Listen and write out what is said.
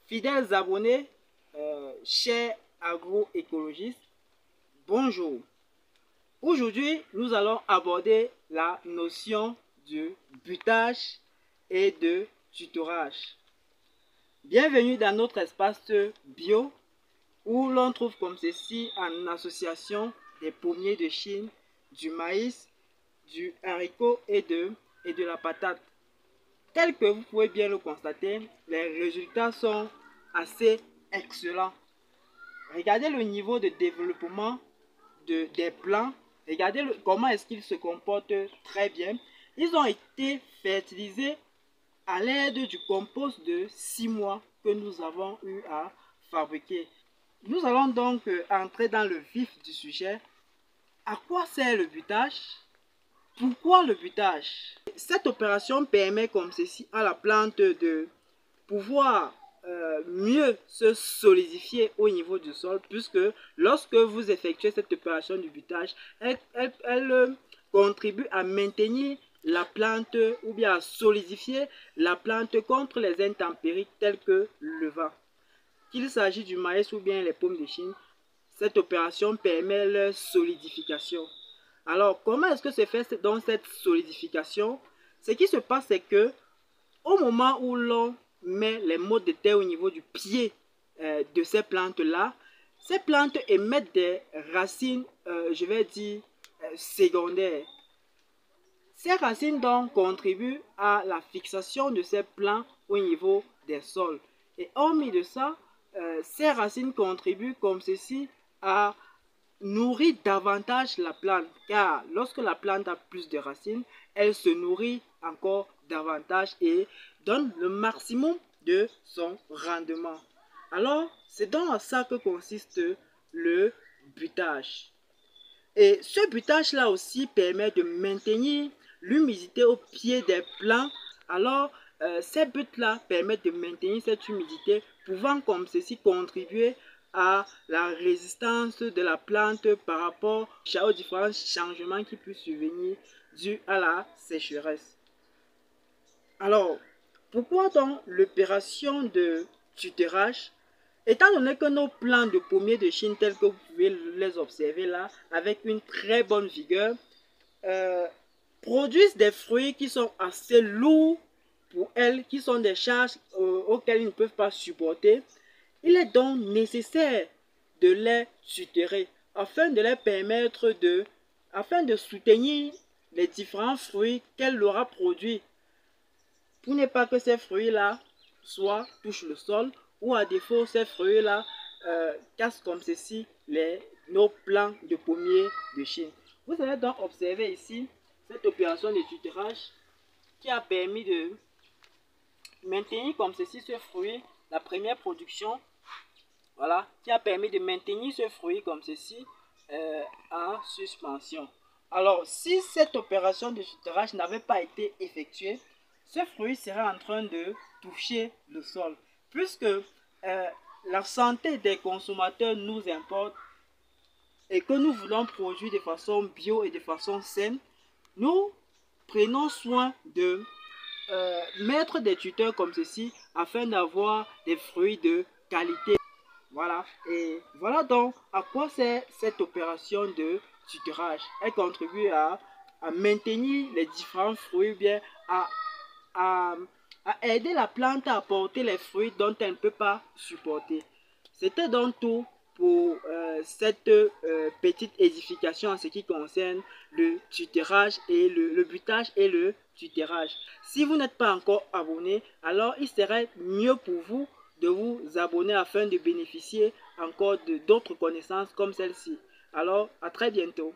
Fidèles abonnés, chers agroécologistes, bonjour. Aujourd'hui, nous allons aborder la notion de butage et de tutorage. Bienvenue dans notre espace bio où l'on trouve comme ceci en association des pommiers de Chine, du maïs, du haricot et de la patate. Tel que vous pouvez bien le constater, les résultats sont assez excellents. Regardez le niveau de développement des plants. Regardez comment est-ce qu'ils se comportent très bien. Ils ont été fertilisés à l'aide du compost de 6 mois que nous avons eu à fabriquer. Nous allons donc entrer dans le vif du sujet. À quoi sert le butage? Pourquoi le butage? Cette opération permet comme ceci à la plante de pouvoir mieux se solidifier au niveau du sol, puisque lorsque vous effectuez cette opération du butage, elle contribue à maintenir la plante ou bien à solidifier la plante contre les intempéries telles que le vent. Qu'il s'agit du maïs ou bien les pommes de Chine, cette opération permet leur solidification. Alors, comment est-ce que se fait donc cette solidification? Ce qui se passe, c'est que au moment où l'on met les mottes de terre au niveau du pied de ces plantes-là, ces plantes émettent des racines, je vais dire, secondaires. Ces racines donc contribuent à la fixation de ces plants au niveau des sols. Et hormis de ça, ces racines contribuent comme ceci à nourrir davantage la plante, car lorsque la plante a plus de racines, elle se nourrit encore davantage et donne le maximum de son rendement. Alors, c'est dans ça que consiste le butage. Et ce butage-là aussi permet de maintenir l'humidité au pied des plants. Alors, ces buts-là permettent de maintenir cette humidité, pouvant comme ceci contribuer à la résistance de la plante par rapport aux différents changements qui peuvent survenir dus à la sécheresse. Alors, pourquoi donc l'opération de tutorage? Étant donné que nos plants de pommiers de Chine, tels que vous pouvez les observer là, avec une très bonne vigueur, produisent des fruits qui sont assez lourds pour elles, qui sont des charges auxquelles ils ne peuvent pas supporter, il est donc nécessaire de les tutorer afin de leur permettre afin de soutenir les différents fruits qu'elle aura produits, pour ne pas que ces fruits-là touchent le sol, ou à défaut ces fruits-là cassent comme ceci nos plants de pommiers de Chine. Vous allez donc observer ici cette opération de tutorage qui a permis de maintenir comme ceci ce fruit, la première production, voilà, qui a permis de maintenir ce fruit comme ceci en suspension. Alors, si cette opération de tutorage n'avait pas été effectuée, ce fruit serait en train de toucher le sol. Puisque la santé des consommateurs nous importe et que nous voulons produire de façon bio et de façon saine, nous prenons soin de mettre des tuteurs comme ceci afin d'avoir des fruits de qualité. Voilà, et voilà donc à quoi sert cette opération de tutorage. Elle contribue à maintenir les différents fruits, bien à aider la plante à apporter les fruits dont elle ne peut pas supporter. C'était donc tout pour cette petite édification en ce qui concerne le tutorage et le butage et le tutorage. Si vous n'êtes pas encore abonné, alors il serait mieux pour vous de vous abonner afin de bénéficier encore d'autres connaissances comme celle-ci. Alors, à très bientôt.